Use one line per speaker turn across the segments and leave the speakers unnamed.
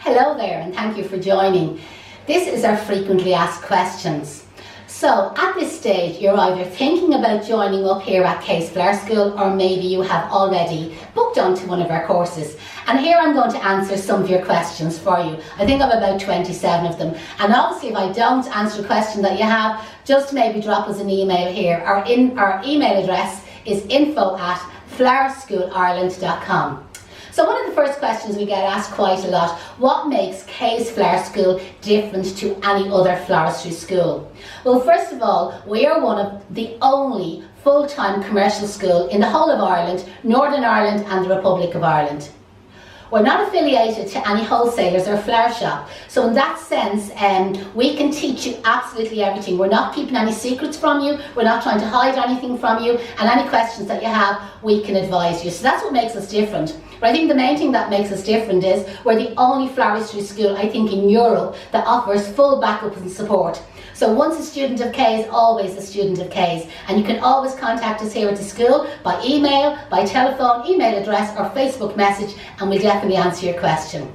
Hello there, and thank you for joining. This is our frequently asked questions. So at this stage you're either thinking about joining up here at Case Flower School, or maybe you have already booked onto one of our courses. And here I'm going to answer some of your questions for you. I think I've about 27 of them. And obviously if I don't answer a question that you have, just maybe drop us an email here. Our email address is info@flowerschoolisland.com. So one of the first questions we get asked quite a lot: what makes Case Flower School different to any other floristry school? Well, first of all, we are one of the only full-time commercial school in the whole of Ireland, Northern Ireland and the Republic of Ireland. We're not affiliated to any wholesalers or flower shop, so in that sense we can teach you absolutely everything. We're not keeping any secrets from you, we're not trying to hide anything from you, and any questions that you have we can advise you. So that's what makes us different. But I think the main thing that makes us different is we're the only floristry school, I think, in Europe that offers full backup and support. So once a student of K's, always a student of K's. And you can always contact us here at the school by email, by telephone, email address or Facebook message, and we'll definitely answer your question.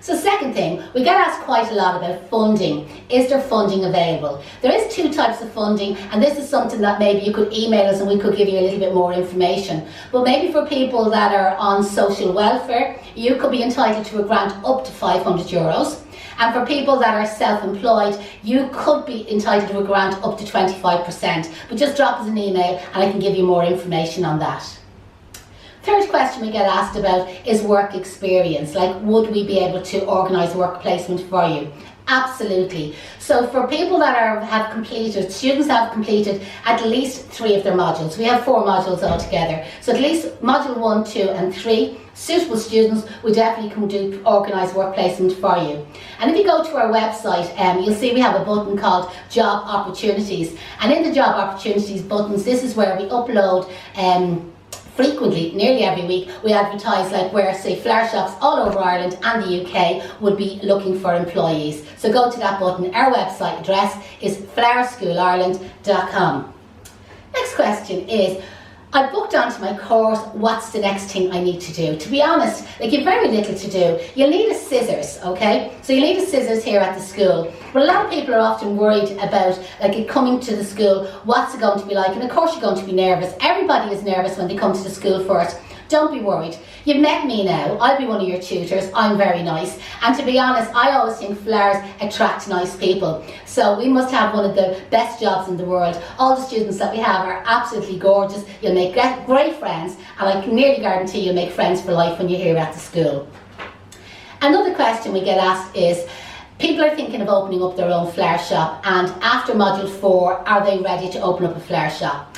So second thing, we get asked quite a lot about funding. Is there funding available? There is two types of funding, and this is something that maybe you could email us and we could give you a little bit more information. But maybe for people that are on social welfare, you could be entitled to a grant up to €500. And for people that are self-employed, you could be entitled to a grant up to 25%. But just drop us an email and I can give you more information on that. Third question we get asked about is work experience. Like, would we be able to organise work placement for you? Absolutely. So for people that students have completed at least 3 of their modules. We have 4 modules altogether. So at least module 1, 2 and 3, suitable students, we definitely can organise work placement for you. And if you go to our website, you'll see we have a button called Job Opportunities. And in the Job Opportunities buttons, this is where we upload frequently, nearly every week, we advertise like where, say, flower shops all over Ireland and the UK would be looking for employees. So go to that button. Our website address is flowerschoolisland.com. Next question is, I booked onto my course, what's the next thing I need to do? To be honest, like, you've very little to do. You'll need a scissors, okay? So you'll need a scissors here at the school. But a lot of people are often worried about like it coming to the school, what's it going to be like? And of course you're going to be nervous. Everybody is nervous when they come to the school first. Don't be worried. You've met me now. I'll be one of your tutors. I'm very nice. And to be honest, I always think flowers attract nice people. So we must have one of the best jobs in the world. All the students that we have are absolutely gorgeous. You'll make great friends, and I can nearly guarantee you'll make friends for life when you're here at the school. Another question we get asked is, people are thinking of opening up their own flower shop, and after module 4, are they ready to open up a flower shop?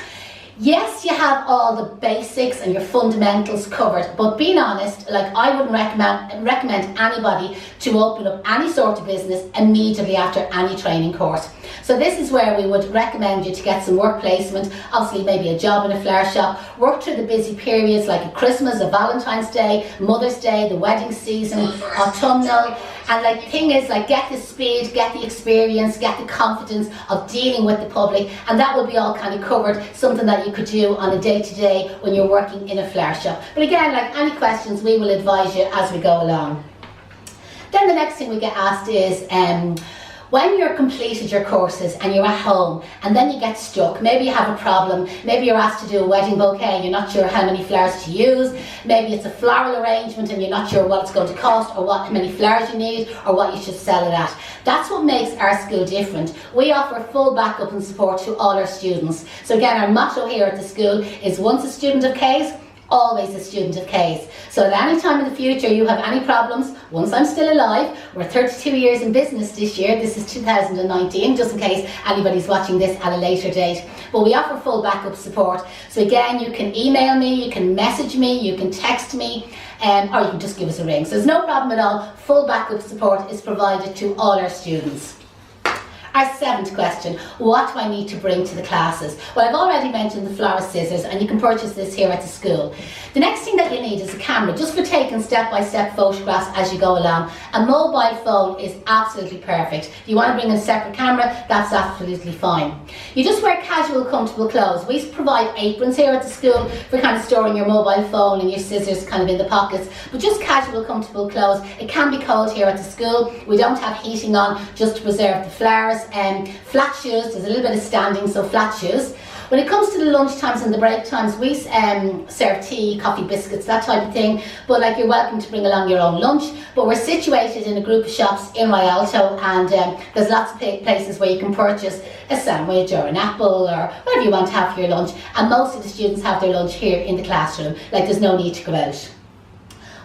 Yes, you have all the basics and your fundamentals covered, but being honest, like, I wouldn't recommend anybody to open up any sort of business immediately after any training course. So this is where we would recommend you to get some work placement, obviously maybe a job in a flower shop, work through the busy periods like a Christmas, a Valentine's Day, Mother's Day, the wedding season, autumnal. And like, the thing is, like, get the speed, get the experience, get the confidence of dealing with the public, and that will be all kind of covered, something that you could do on a day-to-day when you're working in a flower shop. But again, like any questions, we will advise you as we go along. Then the next thing we get asked is, when you're completed your courses and you're at home and then you get stuck, maybe you have a problem, maybe you're asked to do a wedding bouquet and you're not sure how many flowers to use, maybe it's a floral arrangement and you're not sure what it's going to cost or how many flowers you need or what you should sell it at. That's what makes our school different. We offer full backup and support to all our students. So again, our motto here at the school is once a student of K's, always a student of K's. So at any time in the future you have any problems, once I'm still alive, we're 32 years in business this year, this is 2019, just in case anybody's watching this at a later date. But we offer full backup support. So again, you can email me, you can message me, you can text me, or you can just give us a ring. So there's no problem at all. Full backup support is provided to all our students. Our 7th question, what do I need to bring to the classes? Well, I've already mentioned the florist scissors, and you can purchase this here at the school. The next thing that you need is a camera, just for taking step-by-step photographs as you go along. A mobile phone is absolutely perfect. If you want to bring a separate camera, that's absolutely fine. You just wear casual, comfortable clothes. We provide aprons here at the school for kind of storing your mobile phone and your scissors kind of in the pockets, but just casual, comfortable clothes. It can be cold here at the school. We don't have heating on, just to preserve the flowers. Flat shoes, there's a little bit of standing, so flat shoes. When it comes to the lunch times and the break times, we serve tea, coffee, biscuits, that type of thing. But like, you're welcome to bring along your own lunch. But we're situated in a group of shops in Rialto, and there's lots of places where you can purchase a sandwich or an apple or whatever you want to have for your lunch. And most of the students have their lunch here in the classroom. Like, there's no need to go out.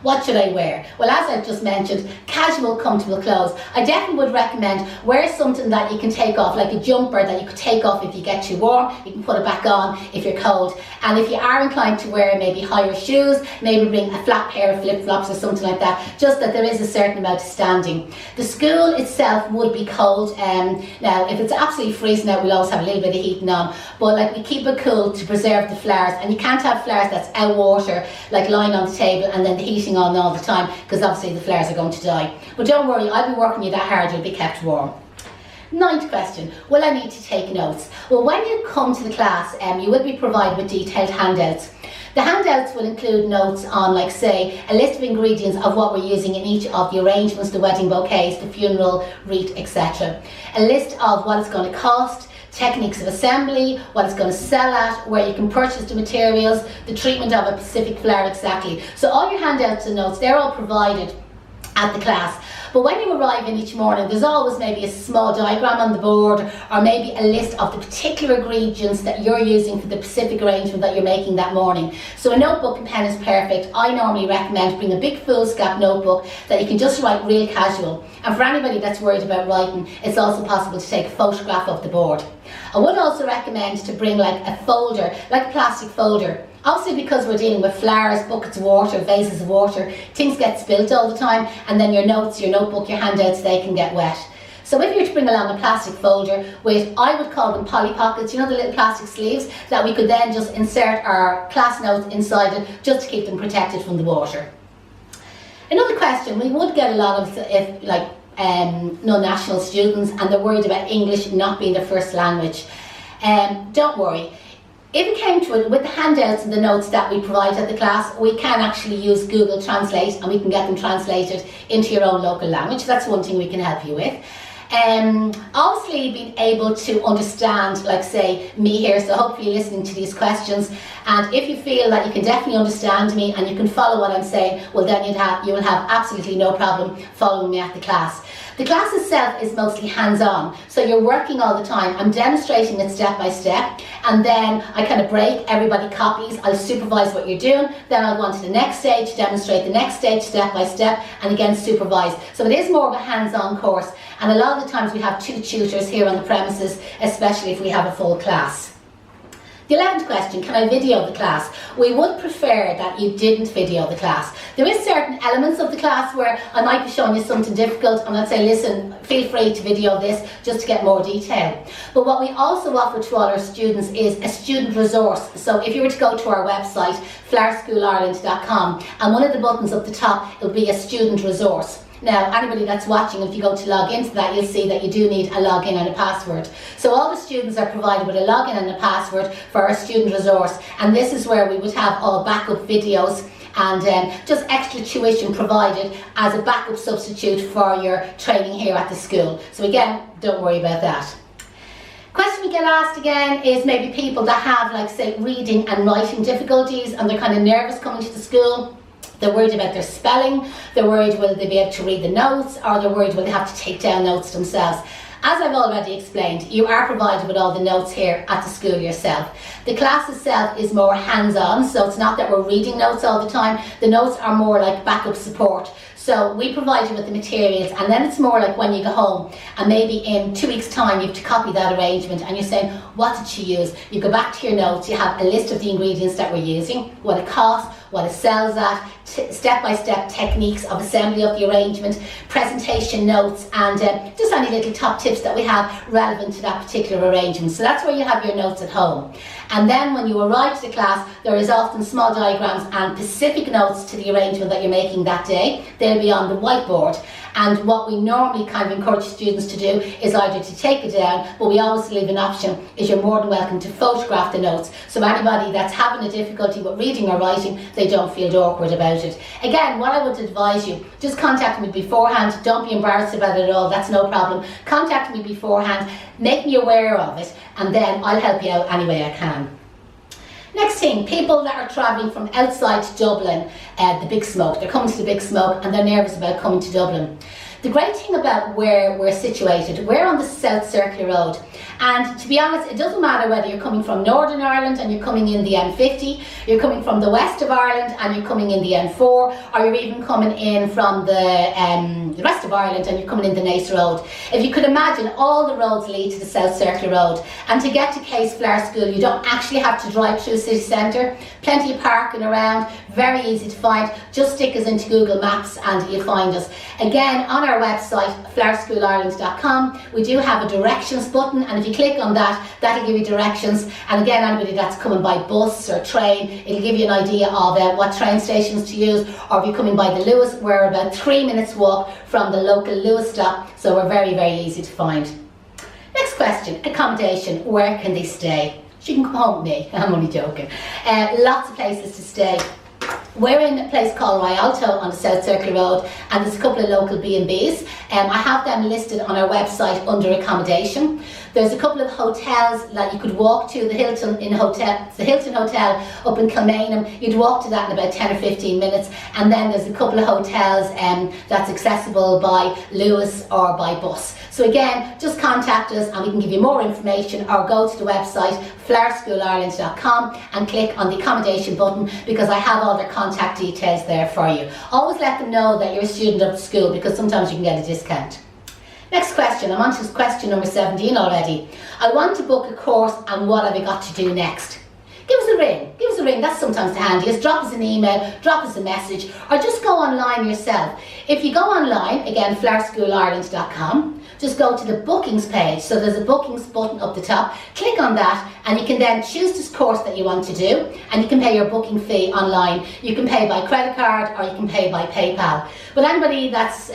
What should I wear? Well, as I've just mentioned, casual, comfortable clothes. I definitely would recommend wear something that you can take off, like a jumper that you could take off if you get too warm. You can put it back on if you're cold. And if you are inclined to wear maybe higher shoes, maybe bring a flat pair of flip-flops or something like that, just that there is a certain amount of standing. The school itself would be cold. Now, if it's absolutely freezing out, we'll always have a little bit of heating on. But like, we keep it cool to preserve the flowers. And you can't have flowers that's out water, like lying on the table, and then the heating on all the time, because obviously the flowers are going to die. But don't worry, I'll be working you that hard, you'll be kept warm. 9th question, will I need to take notes? Well, when you come to the class, you will be provided with detailed handouts. The handouts will include notes on, like, say, a list of ingredients of what we're using in each of the arrangements, the wedding bouquets, the funeral wreath, etc. A list of what it's going to cost, techniques of assembly, what it's going to sell at, where you can purchase the materials, the treatment of a specific flower exactly. So all your handouts and notes, they're all provided at the class. But when you arrive in each morning, there's always maybe a small diagram on the board, or maybe a list of the particular ingredients that you're using for the specific arrangement that you're making that morning. So a notebook and pen is perfect. I normally recommend bring a big foolscap notebook that you can just write real casual. And for anybody that's worried about writing, it's also possible to take a photograph of the board. I would also recommend to bring like a folder, like a plastic folder. Obviously, because we're dealing with flowers, buckets of water, vases of water, things get spilt all the time, and then your notes, your notebook, your handouts, they can get wet. So if you're to bring along a plastic folder with, I would call them poly pockets, you know, the little plastic sleeves, that we could then just insert our class notes inside it, just to keep them protected from the water. Another question, we would get a lot of, if like, non-national students, and they're worried about English not being their first language. Don't worry. If it came to it, with the handouts and the notes that we provide at the class, we can actually use Google Translate, and we can get them translated into your own local language. That's one thing we can help you with. Obviously, being able to understand, like, say, me here, so hopefully listening to these questions, and if you feel that you can definitely understand me and you can follow what I'm saying, well, then you will have absolutely no problem following me at the class. The class itself is mostly hands-on, so you're working all the time. I'm demonstrating it step by step, and then I kind of break, everybody copies, I'll supervise what you're doing, then I'll go on to the next stage, demonstrate the next stage step by step, and again supervise. So it is more of a hands-on course, and a lot of the times we have 2 tutors here on the premises, especially if we have a full class. The 11th question, can I video the class? We would prefer that you didn't video the class. There is certain elements of the class where I might be showing you something difficult, and I'd say, listen, feel free to video this just to get more detail. But what we also offer to all our students is a student resource. So if you were to go to our website, flowerschoolisland.com, and one of the buttons up the top, it'll be a student resource. Now, anybody that's watching, if you go to log into that, you'll see that you do need a login and a password. So all the students are provided with a login and a password for our student resource, and this is where we would have all backup videos and just extra tuition provided as a backup substitute for your training here at the school. So again, don't worry about that. Question we get asked again is maybe people that have, like, say, reading and writing difficulties, and they're kind of nervous coming to the school. They're worried about their spelling, they're worried will they be able to read the notes, or they're worried will they have to take down notes themselves. As I've already explained, you are provided with all the notes here at the school yourself. The class itself is more hands-on, so it's not that we're reading notes all the time. The notes are more like backup support. So we provide you with the materials, and then it's more like when you go home and maybe in 2 weeks' time you have to copy that arrangement, and you're saying, what did she use? You go back to your notes, you have a list of the ingredients that we're using, what it costs, what it sells at, step-by-step techniques of assembly of the arrangement, presentation notes, and just any little top tips that we have relevant to that particular arrangement. So that's where you have your notes at home. And then when you arrive to the class, there is often small diagrams and specific notes to the arrangement that you're making that day. They'll be on the whiteboard. And what we normally kind of encourage students to do is either to take it down, but we always leave an option, is you're more than welcome to photograph the notes. So anybody that's having a difficulty with reading or writing, they don't feel awkward about it. Again, what I would advise you, just contact me beforehand. Don't be embarrassed about it at all, that's no problem. Contact me beforehand, make me aware of it, and then I'll help you out any way I can. Next thing, people that are travelling from outside Dublin, the Big Smoke. They're coming to the Big Smoke and they're nervous about coming to Dublin. The great thing about where we're situated, we're on the South Circular Road. And to be honest, it doesn't matter whether you're coming from Northern Ireland and you're coming in the M50, you're coming from the west of Ireland and you're coming in the M4, or you're even coming in from the rest of Ireland and you're coming in the Naas Road. If you could imagine, all the roads lead to the South Circular Road. And to get to Case Flower School, you don't actually have to drive through city centre. Plenty of parking around, very easy to find. Just stick us into Google Maps and you'll find us. Again, on our website, flowerschoolireland.com, we do have a directions button, and if you click on that, that'll give you directions. And again, anybody that's coming by bus or train, it'll give you an idea of what train stations to use. Or if you're coming by the Lewis, we're about 3 minutes walk from the local Lewis stop, so we're very, very easy to find. Next question, accommodation. Where can they stay? She can come home with me, I'm only joking. Lots of places to stay. We're in a place called Rialto on the South Circular Road, and there's a couple of local B&Bs. I have them listed on our website under accommodation. There's a couple of hotels that you could walk to, the Hilton Hotel up in Kilmainham. You'd walk to that in about 10 or 15 minutes, and then there's a couple of hotels that's accessible by Lewis or by bus. So again, just contact us and we can give you more information, or go to the website flowerschoolireland.com and click on the accommodation button, because I have all their contact details there for you. Always let them know that you're a student of the school, because sometimes you can get a discount. Next question, I'm on to question number 17 already. I want to book a course, and what have I got to do next? Give us a ring, that's sometimes the handiest. Drop us an email, drop us a message, or just go online yourself. If you go online, again, flowerschoolireland.com, just go to the bookings page. So there's a bookings button up the top, click on that, and you can then choose this course that you want to do, and you can pay your booking fee online. You can pay by credit card, or you can pay by PayPal. But anybody that's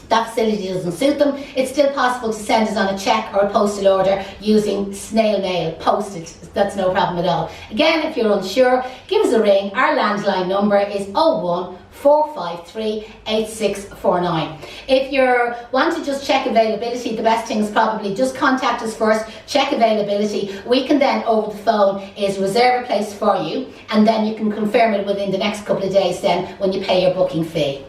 that facility doesn't suit them, it's still possible to send us on a cheque or a postal order using snail mail, postage. That's no problem at all. Again, if you're unsure, give us a ring. Our landline number is 01 453 8649. If you want to just check availability, the best thing is probably just contact us first, check availability. We can then over the phone is reserve a place for you, and then you can confirm it within the next couple of days then when you pay your booking fee.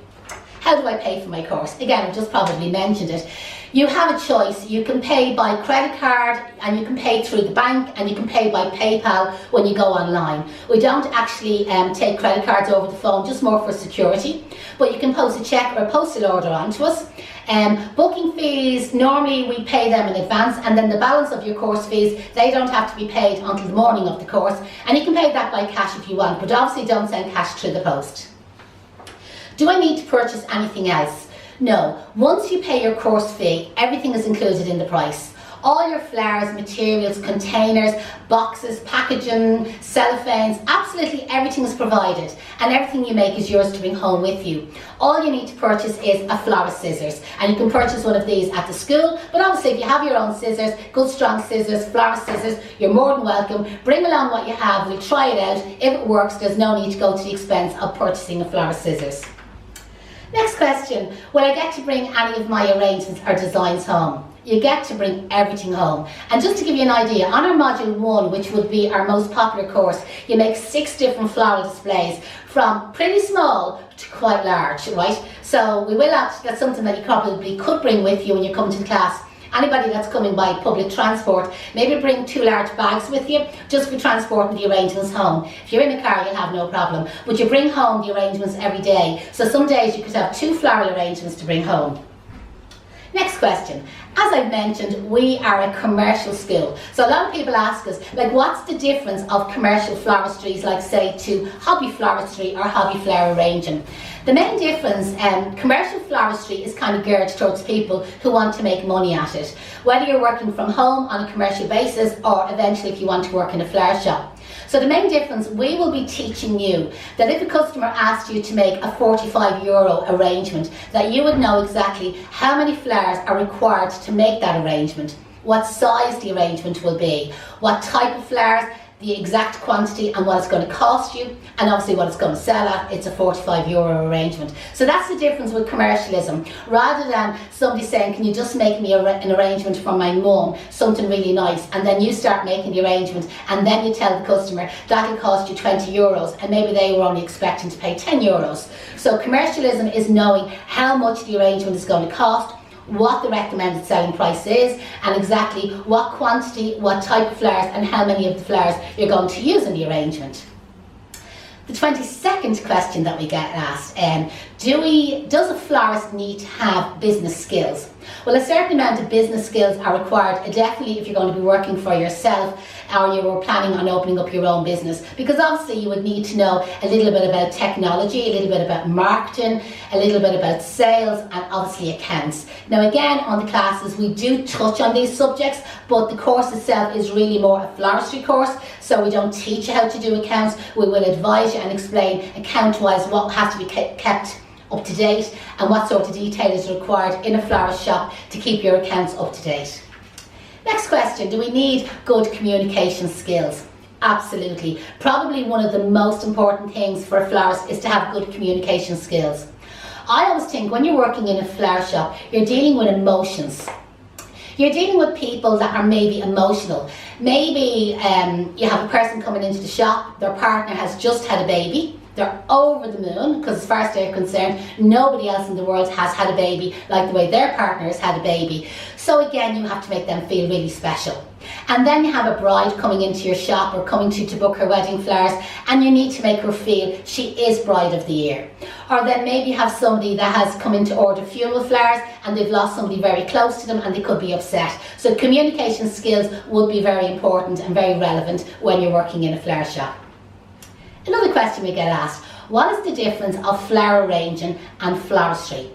How do I pay for my course? Again, I've just probably mentioned it. You have a choice. You can pay by credit card, and you can pay through the bank, and you can pay by PayPal when you go online. We don't actually take credit cards over the phone, just more for security. But you can post a cheque or a postal order onto us. Booking fees, normally we pay them in advance, and then the balance of your course fees, they don't have to be paid until the morning of the course. And you can pay that by cash if you want, but obviously don't send cash through the post. Do I need to purchase anything else? No. Once you pay your course fee, everything is included in the price. All your flowers, materials, containers, boxes, packaging, cellophanes, absolutely everything is provided, and everything you make is yours to bring home with you. All you need to purchase is a florist scissors, and you can purchase one of these at the school, but obviously if you have your own scissors, good strong scissors, florist scissors, you're more than welcome. Bring along what you have, we'll try it out. If it works, there's no need to go to the expense of purchasing a florist scissors. Next question, will I get to bring any of my arrangements or designs home? You get to bring everything home. And just to give you an idea, on our module 1, which would be our most popular course, you make 6 different floral displays, from pretty small to quite large, right? So we will have, that's something that you probably could bring with you when you come to the class. Anybody that's coming by public transport, maybe bring 2 large bags with you, just for transporting the arrangements home. If you're in a car, you'll have no problem. But you bring home the arrangements every day. So some days you could have 2 floral arrangements to bring home. Next question. As I've mentioned, we are a commercial school. So a lot of people ask us, like, what's the difference of commercial floristries, like say to hobby floristry or hobby flower arranging? The main difference, commercial floristry is kind of geared towards people who want to make money at it. Whether you're working from home on a commercial basis or eventually if you want to work in a flower shop. So the main difference, we will be teaching you that if a customer asked you to make a €45 arrangement, that you would know exactly how many flowers are required to make that arrangement, what size the arrangement will be, what type of flowers, the exact quantity and what it's going to cost you, and obviously what it's going to sell at. It's a €45 arrangement. So that's the difference with commercialism. Rather than somebody saying, can you just make me an arrangement for my mum, something really nice, and then you start making the arrangement and then you tell the customer that'll cost you €20 and maybe they were only expecting to pay €10. So commercialism is knowing how much the arrangement is going to cost, what the recommended selling price is, and exactly what quantity, what type of flowers and how many of the flowers you're going to use in the arrangement. The 22nd question that we get asked, does a florist need to have business skills? Well, a certain amount of business skills are required, definitely if you're going to be working for yourself or you were planning on opening up your own business, because obviously you would need to know a little bit about technology, a little bit about marketing, a little bit about sales, and obviously accounts. Now again, on the classes we do touch on these subjects, but the course itself is really more a floristry course, so we don't teach you how to do accounts. We will advise you and explain account-wise what has to be kept up to date and what sort of detail is required in a florist shop to keep your accounts up to date. Next question, do we need good communication skills? Absolutely. Probably one of the most important things for a florist is to have good communication skills. I always think when you're working in a flower shop, you're dealing with emotions. You're dealing with people that are maybe emotional. Maybe you have a person coming into the shop, their partner has just had a baby. They're over the moon because as far as they're concerned, nobody else in the world has had a baby like the way their partner has had a baby. So again, you have to make them feel really special. And then you have a bride coming into your shop or coming to book her wedding flowers, and you need to make her feel she is bride of the year. Or then maybe you have somebody that has come in to order funeral flowers and they've lost somebody very close to them and they could be upset. So communication skills would be very important and very relevant when you're working in a flower shop. Another question we get asked, what is the difference of flower arranging and floristry?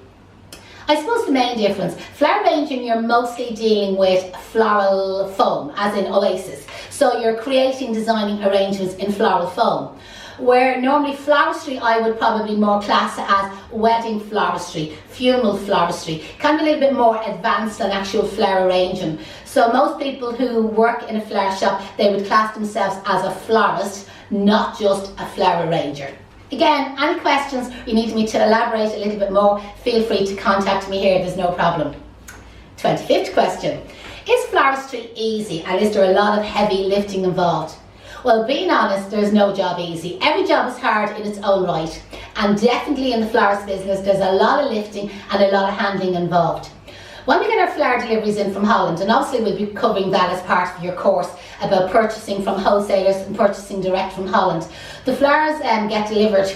I suppose the main difference, flower arranging, you're mostly dealing with floral foam, as in oasis. So you're creating, designing arrangements in floral foam. Where normally floristry, I would probably more class it as wedding floristry, funeral floristry, kind of a little bit more advanced than actual flower arranging. So most people who work in a flower shop, they would class themselves as a florist, not just a flower arranger. Again, any questions you need me to elaborate a little bit more, feel free to contact me here, there's no problem. 25th question, is floristry easy and is there a lot of heavy lifting involved? Well, being honest, there's no job easy. Every job is hard in its own right, and definitely in the florist business there's a lot of lifting and a lot of handling involved. When we get our flower deliveries in from Holland, and obviously we'll be covering that as part of your course about purchasing from wholesalers and purchasing direct from Holland, the flowers get delivered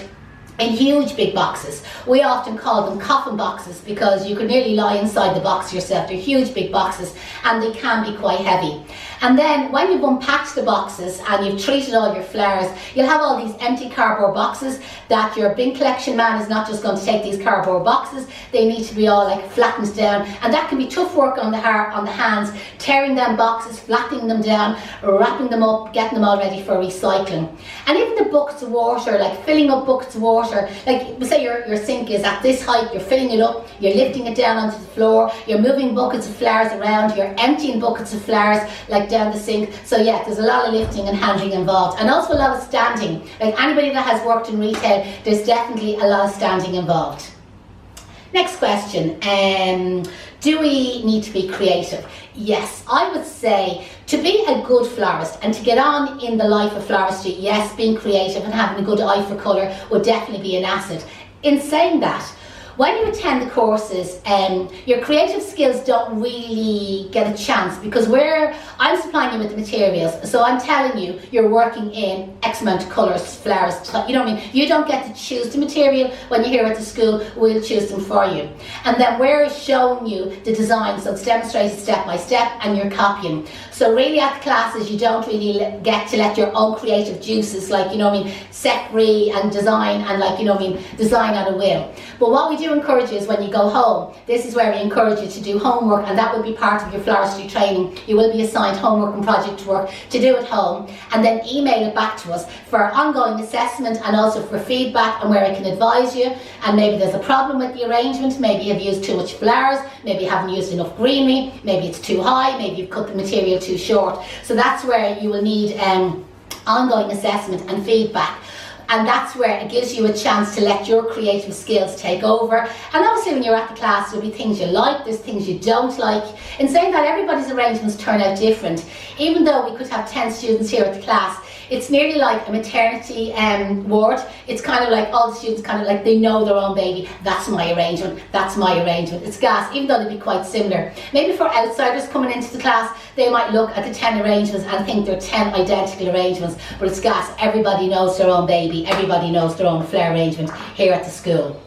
in huge big boxes. We often call them coffin boxes because you can nearly lie inside the box yourself. They're huge big boxes and they can be quite heavy. And then when you've unpacked the boxes and you've treated all your flowers, you'll have all these empty cardboard boxes that your bin collection man is not just going to take these cardboard boxes, they need to be all like flattened down, and that can be tough work on the hands, tearing them boxes, flattening them down, wrapping them up, getting them all ready for recycling. And even the buckets of water, like filling up buckets of water, like say your sink is at this height, you're filling it up, you're lifting it down onto the floor, you're moving buckets of flowers around, you're emptying buckets of flowers like down the sink. So yeah, there's a lot of lifting and handling involved, and also a lot of standing. Like anybody that has worked in retail, there's definitely a lot of standing involved. Next question, do we need to be creative? Yes, I would say to be a good florist and to get on in the life of floristry, yes, being creative and having a good eye for colour would definitely be an asset. In saying that, When you attend the courses, your creative skills don't really get a chance because I'm supplying you with the materials, so I'm telling you you're working in X amount of colours, flowers, you know what I mean? You don't get to choose the material when you're here at the school, we'll choose them for you. And then we're showing you the design, so it's demonstrated step by step and you're copying. So really at the classes you don't really get to let your own creative juices, like, you know what I mean, set free and design and, like, you know what I mean, design at a will. But what we do encourage you is when you go home, this is where we encourage you to do homework, and that will be part of your floristry training. You will be assigned homework and project work to do at home, and then email it back to us for ongoing assessment and also for feedback and where I can advise you. And maybe there's a problem with the arrangement, maybe you've used too much flowers, maybe you haven't used enough greenery, maybe it's too high, maybe you've cut the material too short. So that's where you will need ongoing assessment and feedback. And that's where it gives you a chance to let your creative skills take over. And obviously when you're at the class, there'll be things you like, there's things you don't like. In saying that, everybody's arrangements turn out different. Even though we could have 10 students here at the class, it's nearly like a maternity ward. It's kind of like all the students kind of like, they know their own baby. That's my arrangement, that's my arrangement. It's gas, even though they'd be quite similar. Maybe for outsiders coming into the class, they might look at the 10 arrangements and think they're 10 identical arrangements, but it's gas. Everybody knows their own baby, everybody knows their own flower arrangement here at the school.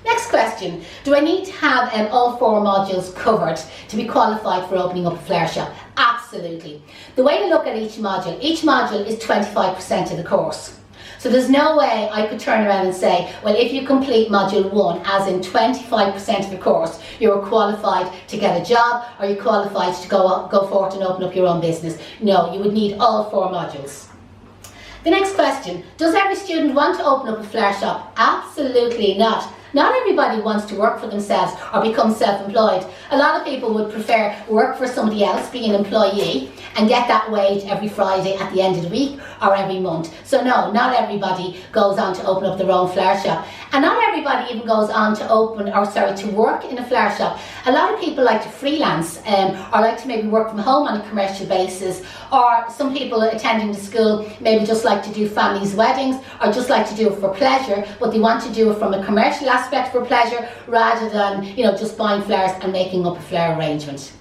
Next question, do I need to have all 4 modules covered to be qualified for opening up a flower shop? Absolutely. The way to look at each module is 25% of the course. So there's no way I could turn around and say, well, if you complete module 1, as in 25% of the course, you're qualified to get a job or you're qualified to go forward and open up your own business. No, you would need all 4 modules. The next question, does every student want to open up a flower shop? Absolutely not. Not everybody wants to work for themselves or become self-employed. A lot of people would prefer work for somebody else, be an employee, and get that wage every Friday at the end of the week or every month. So no, not everybody goes on to open up their own flower shop. And not everybody even goes on to work in a flower shop. A lot of people like to freelance or like to maybe work from home on a commercial basis, or some people attending the school maybe just like to do families' weddings or just like to do it for pleasure, but they want to do it from a commercial aspect for pleasure rather than, you know, just buying flowers and making up a flower arrangement.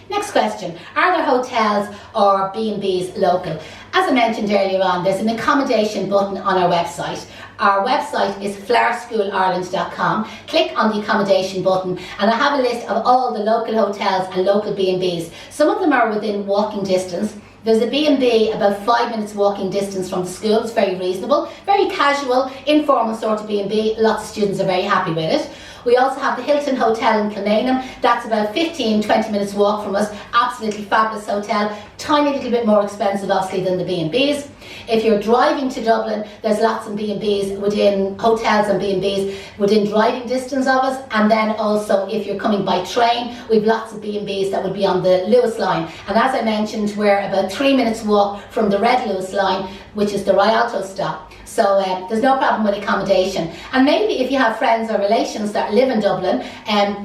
Next question, are there hotels or B&Bs local? As I mentioned earlier on, there's an accommodation button on our website. Our website is flowerschoolisland.com. Click on the accommodation button and I have a list of all the local hotels and local B&Bs. Some of them are within walking distance. There's a B&B about 5 minutes walking distance from the school. It's very reasonable, very casual, informal sort of B&B. Lots of students are very happy with it. We also have the Hilton Hotel in Kilmainham. That's about 15-20 minutes walk from us. Absolutely fabulous hotel. Tiny little bit more expensive obviously than the B&Bs. If you're driving to Dublin, there's lots of B&Bs within hotels and B&Bs within driving distance of us. And then also if you're coming by train, we've lots of B&Bs that would be on the Lewis line. And as I mentioned, we're about 3 minutes walk from the Red Lewis line, which is the Rialto stop. So there's no problem with accommodation. And maybe if you have friends or relations that live in Dublin,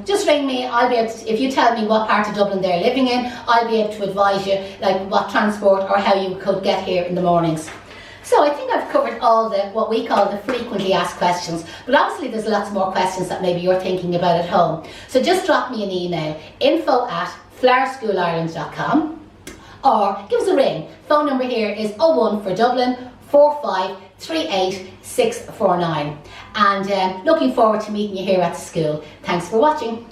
just ring me. I'll be able to, if you tell me what part of Dublin they're living in, I'll be able to advise you like what transport or how you could get here in the mornings. So I think I've covered all what we call the frequently asked questions, but obviously there's lots more questions that maybe you're thinking about at home. So just drop me an email, info@flowerschoolisland.com, or give us a ring. Phone number here is 01 for Dublin 4538 649. And looking forward to meeting you here at the school. Thanks for watching.